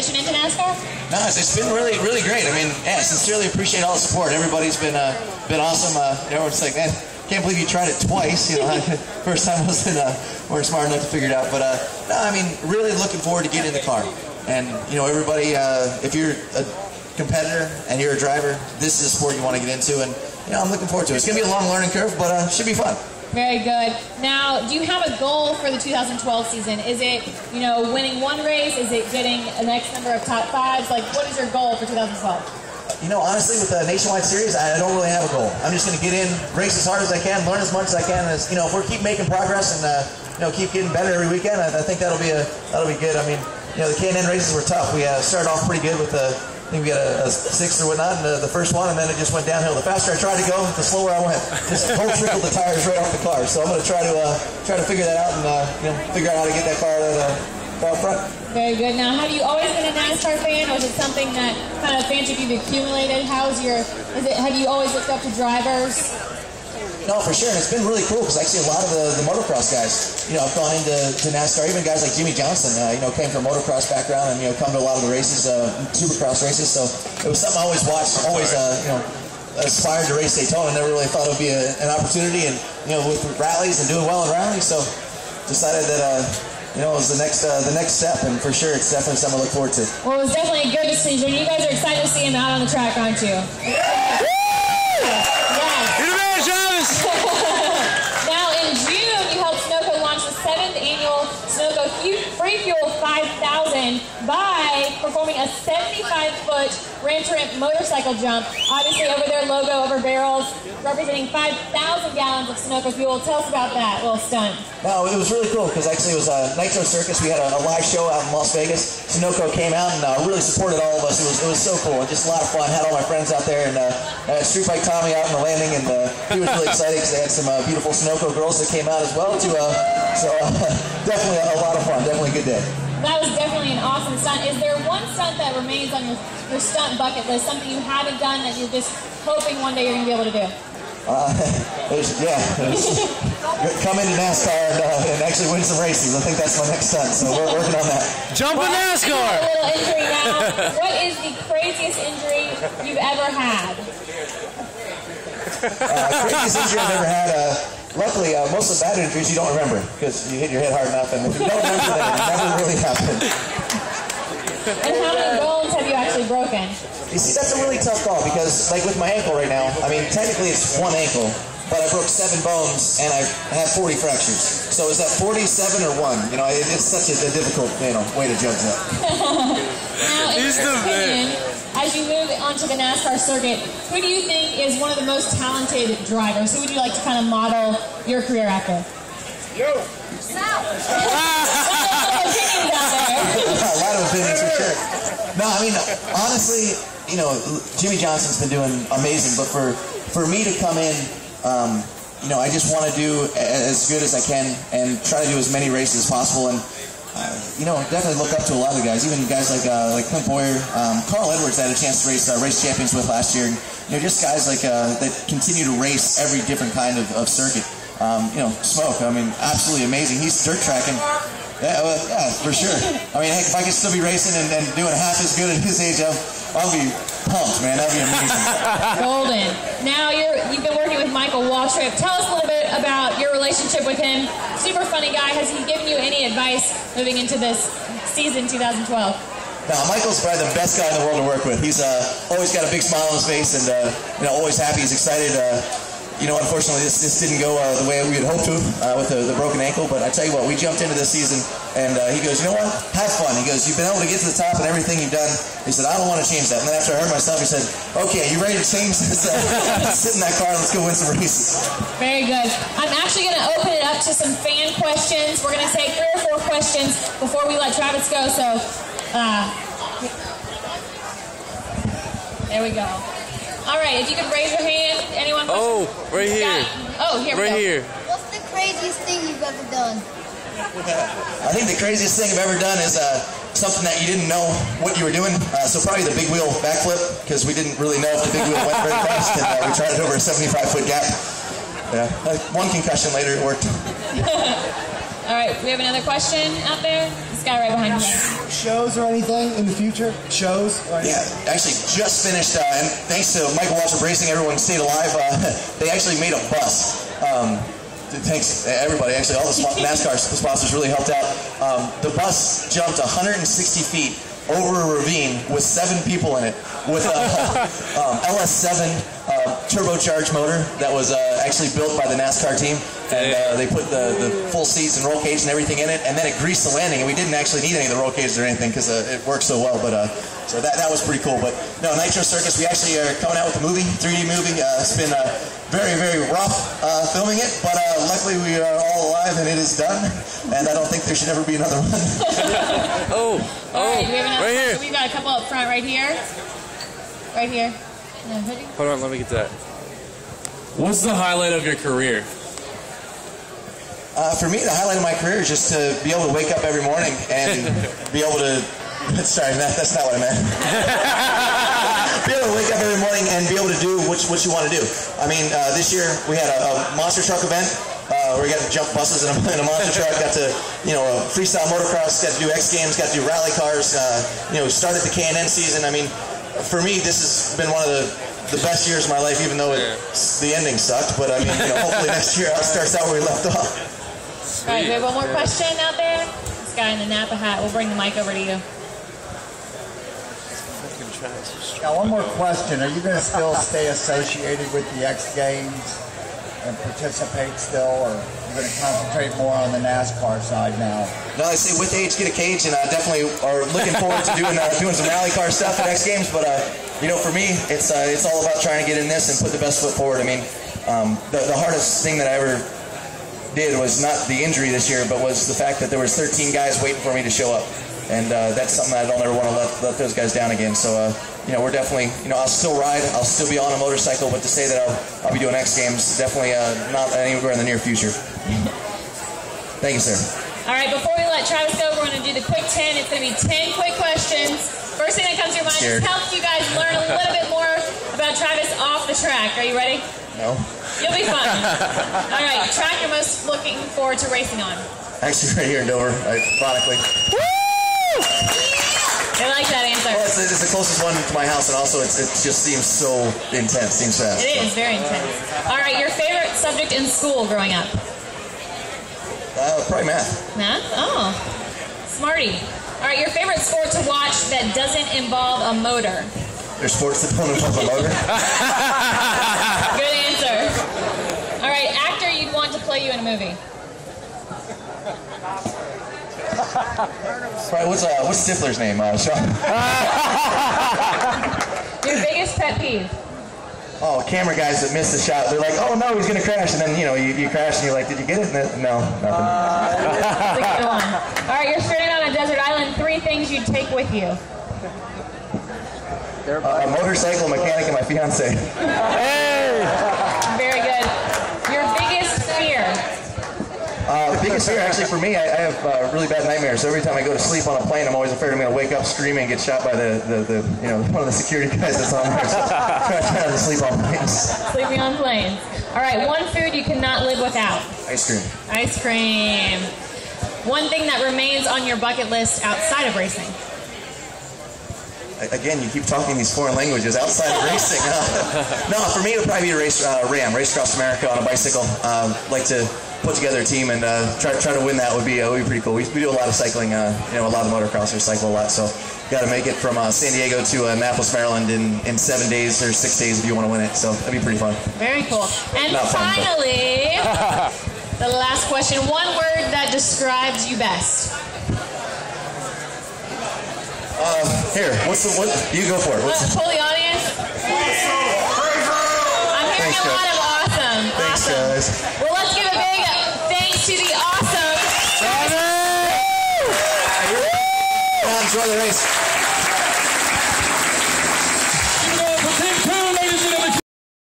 transition into NASCAR? No, it's been really, really great. I mean, yeah, sincerely appreciate all the support. Everybody's been awesome. Everyone's like, man, can't believe you tried it twice. You know, first time weren't smart enough to figure it out. But no, I mean, really looking forward to getting in the car. And you know, everybody, if you're a competitor and you're a driver, this is a sport you want to get into. And you know, I'm looking forward to it. It's gonna be a long learning curve, but it should be fun. Very good. Now, do you have a goal for the 2012 season? Is it, you know, winning one race? Is it getting a next number of top fives? Like, what is your goal for 2012? You know, honestly, with the Nationwide Series, I don't really have a goal. I'm just going to get in, race as hard as I can, learn as much as I can. As you know, if we keep making progress and you know, keep getting better every weekend, I think that'll be good. I mean, you know, the K&N races were tough. We started off pretty good with I think we got a sixth or whatnot in the first one, and then it just went downhill. The faster I tried to go, the slower I went. Just whole trickled the tires right off the car. So I'm going to try to figure that out and you know, figure out how to get that car out front. Very good. Now, have you always been a NASCAR fan, or is it something that kind of fanship you've accumulated? Have you always looked up to drivers? No, for sure, and it's been really cool because actually a lot of the motocross guys, you know, have gone into NASCAR. Even guys like Jimmy Johnson, you know, came from a motocross background and you know, come to a lot of the races, supercross races. So it was something I always watched, always you know, aspired to race Daytona. Never really thought it would be an opportunity, and you know, with rallies and doing well in rallies, so decided that. You know, it was the next step, and for sure, it's definitely something I look forward to. Well, it was definitely a good decision. You guys are excited to see him out on the track, aren't you? Yes. You're the man, Travis! Now, in June, you helped Sunoco launch the 7th annual Sunoco Free Fuel 5000 by performing a 75-foot ramp-to-ramp motorcycle jump, obviously over their logo, over barrels, representing 5,000 gallons of Sunoco fuel. Tell us about that little stunt. No, it was really cool because actually it was Nitro Circus. We had a live show out in Las Vegas. Sunoco came out and really supported all of us. It was so cool. Just a lot of fun. Had all my friends out there, and Street Bike Tommy out on the landing, and he was really excited because they had some beautiful Sunoco girls that came out as well too. So definitely a lot of fun. Definitely a good day. That was definitely an awesome stunt. Is there one stunt that remains on your stunt bucket list, something you haven't done that you're just hoping one day you're going to be able to do? Come into NASCAR and actually win some races. I think that's my next stunt, so we're working on that. Jump in NASCAR! A little injury now. What is the craziest injury you've ever had? Craziest injury I've ever had. Luckily, most of the bad injuries you don't remember because you hit your head hard enough, and if you don't remember, then it never really happened. And how many bones have you actually broken? You see, that's a really tough call because, like with my ankle right now, I mean, technically it's one ankle, but I broke 7 bones and I have 40 fractures. So is that 47 or 1? You know, it's such a difficult, you know, way to judge that. Now, in your opinion, as you move onto the NASCAR circuit, who do you think is one of the most talented drivers? Who would you like to kind of model your career after? Yo! Sal! Opinions out there. A lot of opinions for sure. No, I mean, honestly, you know, Jimmy Johnson's been doing amazing, but for me to come in, you know, I just want to do as good as I can and try to do as many races as possible. And you know, definitely look up to a lot of the guys, even guys like Clint Boyer, Carl Edwards. I had a chance to race champions with last year. And, you know, just guys like that continue to race every different kind of circuit. You know, Smoke. I mean, absolutely amazing. He's dirt tracking. Yeah, for sure. I mean, heck, if I could still be racing and doing half as good at his age, I'll be pumped, man. That'd be amazing. Golden. Now you've been working with Michael Waltrip. Tell us a little bit about your relationship with him. Super funny guy. Has he given you any advice moving into this season 2012? No, Michael's probably the best guy in the world to work with. He's always got a big smile on his face and you know, always happy. He's excited. You know, unfortunately, this didn't go the way we had hoped to with the broken ankle. But I tell you what, we jumped into this season, and he goes, you know what? Have fun. He goes, you've been able to get to the top and everything you've done. He said, I don't want to change that. And then after I heard myself, he said, okay, you ready to change this? Sit in that car and let's go win some races. Very good. I'm actually going to open it up to some fan questions. We're going to take 3 or 4 questions before we let Travis go. So, there we go. All right, if you could raise your hand. Anyone? Oh, right here. Oh, here we go. Right here. What's the craziest thing you've ever done? I think the craziest thing I've ever done is something that you didn't know what you were doing. So probably the big wheel backflip, because we didn't really know if the big wheel went very fast, and we tried it over a 75-foot gap. Yeah, 1 concussion later, it worked. All right, we have another question out there. This guy right behind you. Shows or anything in the future? Shows? Yeah, actually just finished, and thanks to Michael Waltrip Racing, everyone stayed alive. They actually made a bus. Thanks everybody, actually all the NASCAR sponsors really helped out. The bus jumped 160 feet over a ravine with 7 people in it with a LS7 turbocharged motor that was actually built by the NASCAR team, and they put the full seats and roll cage and everything in it, and then it greased the landing, and we didn't actually need any of the roll cages or anything because it worked so well, but so that was pretty cool. But no, Nitro Circus, we actually are coming out with a movie, 3D movie. It's been very, very rough filming it, but luckily we are all alive and it is done, and I don't think there should ever be another one. All right, do we have enough? Right here. We've got a couple up front right here. Right here. Hold on, let me get that. What's the highlight of your career? For me, the highlight of my career is just to be able to wake up every morning and be able to... Sorry, that's not what I meant. Be able to wake up every morning and be able to do what you want to do. I mean, this year we had a monster truck event where we got to jump buses in a monster truck, got to, freestyle motocross, got to do X Games, got to do rally cars, started the K&N season. I mean, for me, this has been one of the best years of my life, even though the ending sucked. But I mean, hopefully next year it starts out where we left off. All right, we have one more question out there. This guy in the Napa hat. We'll bring the mic over to you. Now, one more question. Are you going to still stay associated with the X Games and participate still, or are you going to concentrate more on the NASCAR side now? No, I say with age, get a cage, and I definitely are looking forward to doing some rally car stuff at X Games. But for me, it's all about trying to get in this and put the best foot forward. I mean, the hardest thing that I ever did was not the injury this year, but was the fact that there was 13 guys waiting for me to show up. And that's something I don't ever want to let those guys down again. So, we're definitely, I'll still ride, I'll still be on a motorcycle, but to say that I'll be doing X Games, definitely not anywhere in the near future. Thank you, sir. All right, before we let Travis go, we're going to do the quick 10. It's going to be 10 quick questions. First thing that comes to your mind just helps you guys learn a little bit more about Travis off the track. Are you ready? No. You'll be fine. All right, track you're most looking forward to racing on? Actually, right here in Dover, ironically. I like that answer. Well, it's the closest one to my house, and also it just seems so intense, seems fast. It is very intense. All right, your favorite subject in school growing up? Probably math. Math? Oh, smarty. All right, your favorite sport to watch that doesn't involve a motor? There's sports that don't involve a motor. Good answer. All right, actor you'd want to play you in a movie? Right, what's Stifler's name? Sean? Your biggest pet peeve? Oh, camera guys that miss the shot. They're like, oh no, he's going to crash. And then, you crash and you're like, did you get it? No, nothing. That's a good one. All right, you're stranded on a desert island. 3 things you'd take with you. A motorcycle, a mechanic, and my fiance. Hey! Very good. Your biggest fear? The biggest fear, actually, for me, I have really bad nightmares. So every time I go to sleep on a plane, I'm always afraid I'm going to wake up screaming and get shot by one of the security guys that's on there. So I try not to sleep on planes. Sleeping on planes. All right, one food you cannot live without. Ice cream. Ice cream. One thing that remains on your bucket list outside of racing. Again, you keep talking these foreign languages outside of racing. No, for me, it would probably be a race across America on a bicycle. Like to put together a team and try to win that would be pretty cool. We do a lot of cycling. A lot of motocrossers cycle a lot, so got to make it from San Diego to Annapolis, Maryland in 7 days or 6 days if you want to win it. So that'd be pretty fun. Very cool. And finally, the last question. One word that describes you best. Here, what? You go for it. Pull the audience. I'm hearing a lot of awesome. Thanks, guys. Well, let's give a big thanks to the awesome. Enjoy the race.